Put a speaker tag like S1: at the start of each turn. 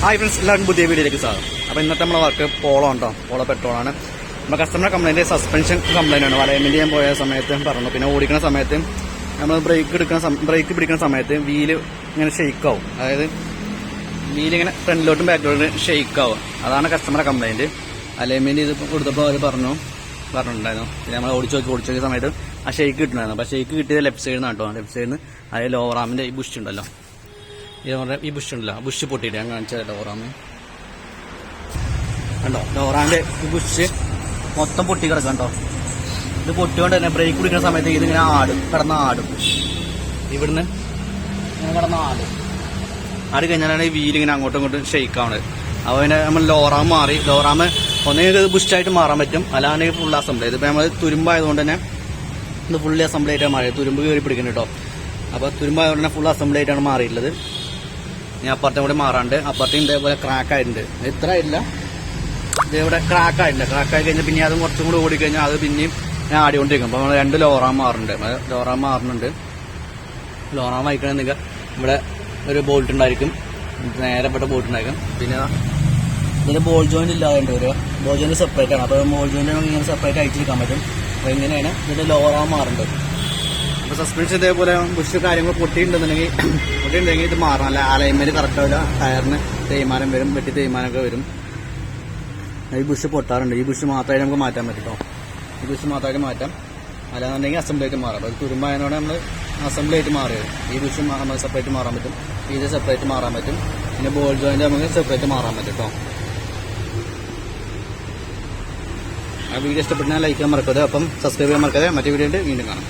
S1: Hi friends, എല്ലാവർക്കും പുതിയ വീഡിയോയിലേക്ക് സ്വാഗതം. അപ്പോൾ ഇന്നത്തെ നമ്മളെ വർക്ക് പോളോ ഉണ്ടോ, പോളോ പെട്രോളാണ്. നമ്മുടെ കസ്റ്റമർ കംപ്ലൈൻറ്റ് സസ്പെൻഷൻ കംപ്ലൈൻ്റ് ആണ്. അലൈൻമെൻറ്റ് ചെയ്യാൻ പോയ സമയത്ത് പറഞ്ഞു. പിന്നെ ഓടിക്കുന്ന സമയത്ത് നമ്മൾ ബ്രേക്ക് പിടിക്കുന്ന സമയത്ത് വീല് ഇങ്ങനെ ഷെയ്ക്കാവും. അതായത് വീലിങ്ങനെ ഫ്രണ്ടിലോട്ടും ബാക്കിലോട്ടും ഷെയ്ക്കാവും. അതാണ് കസ്റ്റമറെ കംപ്ലൈൻറ്റ്. അലൈൻമെൻറ്റ് ചെയ്ത് കൊടുത്തപ്പോൾ അവർ പറഞ്ഞിട്ടുണ്ടായിരുന്നു. പിന്നെ നമ്മൾ ഓടിച്ച് നോക്കിയ സമയത്ത് ആ ഷെയ്ക്ക് കിട്ടുന്നുണ്ടായിരുന്നു. അപ്പോൾ ഷെയ്ക്ക് കിട്ടിയത് ലെഫ്റ്റ് സൈഡിൽ നിന്ന് കേട്ടോ. ലെഫ്റ്റ് സൈഡിൽ നിന്ന് അതായത് ലോവർ ആമിൻ്റെ ഈ ബുഷ് ഉണ്ടല്ലോ, ഈ ബുഷ് ഉണ്ടല്ലോ, ബുഷ് പൊട്ടിയിട്ട് ഞാൻ കാണിച്ചത് ലോറാമ് കണ്ടോ. ലോറാമിൻ്റെ ഈ ബുഷ് മൊത്തം പൊട്ടി കിടക്കാം കേട്ടോ. ഇത് പൊട്ടിക്കൊണ്ട് തന്നെ ബ്രേക്ക് പിടിക്കുന്ന സമയത്ത് ഇതിങ്ങനെ കിടന്ന് ആടും. ഇവിടുന്ന് ഇങ്ങനെ കിടന്ന് ആടി കഴിഞ്ഞാലാണ് ഈ വീലിങ്ങനെ അങ്ങോട്ടും ഇങ്ങോട്ടും ഷെയ്ക്കാവുന്നത്. അപ്പോൾ പിന്നെ നമ്മൾ ലോറാം മാറി. ലോറാമ് ഒന്നെങ്കിൽ ഇത് ബുഷായിട്ട് മാറാൻ പറ്റും, അല്ലാണ്ടെങ്കിൽ ഫുൾ അസംബ്ലി. ഇതിപ്പോൾ നമ്മൾ തുരുമ്പായതുകൊണ്ട് തന്നെ ഇത് ഫുള്ളി അസംബ്ലി ആയിട്ടാണ് മാറിയത്. തുരുമ്പ് കയറി പിടിക്കുന്നത് കേട്ടോ. അപ്പോൾ തുരുമ്പായതുകൊണ്ട് തന്നെ ഫുൾ അസംബ്ലി ആയിട്ടാണ് മാറിയിട്ടുള്ളത്. ഞാൻ അപ്പുറത്തെ കൂടെ മാറാണ്ട്. അപ്പുറത്തേയും ഇതേപോലെ ക്രാക്ക് ആയിട്ടുണ്ട്. ഇത്ര ഇല്ല, ഇതേവിടെ ക്രാക്ക് ആയിട്ടുണ്ട്. ക്രാക്ക് ആയി കഴിഞ്ഞാൽ പിന്നെ അതും കുറച്ചും കൂടി ഓടിക്കഴിഞ്ഞാൽ അത് പിന്നെയും ഞാൻ ആടിക്കൊണ്ടിരിക്കും. അപ്പോൾ നമ്മൾ 2 ലോറാം മാറുന്നുണ്ട്. ലോറാം വായിക്കണമെങ്കിൽ ഇവിടെ ഒരു ബോൾട്ട് ഉണ്ടായിരിക്കും, നേരെ പെട്ട ബോൾട്ട് ഉണ്ടായിരിക്കും. പിന്നെ ഇതിൽ ബോൾ ജോയിന്റ് ഇല്ലാതെ ഉണ്ട്. ഒരു ബോൾ ജോയിന്റ് സെപ്പറേറ്റ് ആണ്. അപ്പോൾ ബോൾ ജോയിന്റ് ഇങ്ങനെ സെപ്പറേറ്റ് അയച്ചെടുക്കാൻ പറ്റും. അപ്പോൾ ഇങ്ങനെയാണ് ഇതിൻ്റെ ലോറാം മാറുന്നുണ്ട്. അപ്പോൾ സസ്പെൻഷൻ ഇതേപോലെ ബുഷ് കാര്യങ്ങൾ പൊട്ടിയിട്ടുണ്ടെങ്കിൽ ഇത് മാറണം. അല്ല അലൈൻമെന്റ് കറക്റ്റ് ആവില്ല. ടയറിന് തേയ്മാനം വരും, വെട്ടി തേയ്മാനമൊക്കെ വരും. ഈ ബുഷ് പൊട്ടാറുണ്ട്. ഈ ബുഷ് മാത്രമായിട്ട് നമുക്ക് മാറ്റാൻ പറ്റും കേട്ടോ. ഈ ബുഷ് മാത്രമായിട്ട് മാറ്റാം, അല്ലാന്നുണ്ടെങ്കിൽ അസംബ്ലി ആയിട്ട് മാറാം. അത് തുരുമ്പായതുകൊണ്ട് നമ്മൾ അസംബ്ലി ആയിട്ട് മാറിയത്. ഈ ബുഷ് നമുക്ക് സെപ്പറേറ്റ് മാറാൻ പറ്റും, ഇത് സെപ്പറേറ്റ് മാറാൻ പറ്റും. പിന്നെ ബോൾ ജോയിന്റ് നമുക്ക് സെപ്പറേറ്റ് മാറാൻ പറ്റും കേട്ടോ. ആ വീഡിയോ ഇഷ്ടപ്പെട്ടാൽ ലൈക്ക് ചെയ്യാൻ മറക്കരുത്. അപ്പം സബ്സ്ക്രൈബ് ചെയ്യാൻ മറക്കാതെ. മറ്റേ വീഡിയോ വീണ്ടും കാണാം.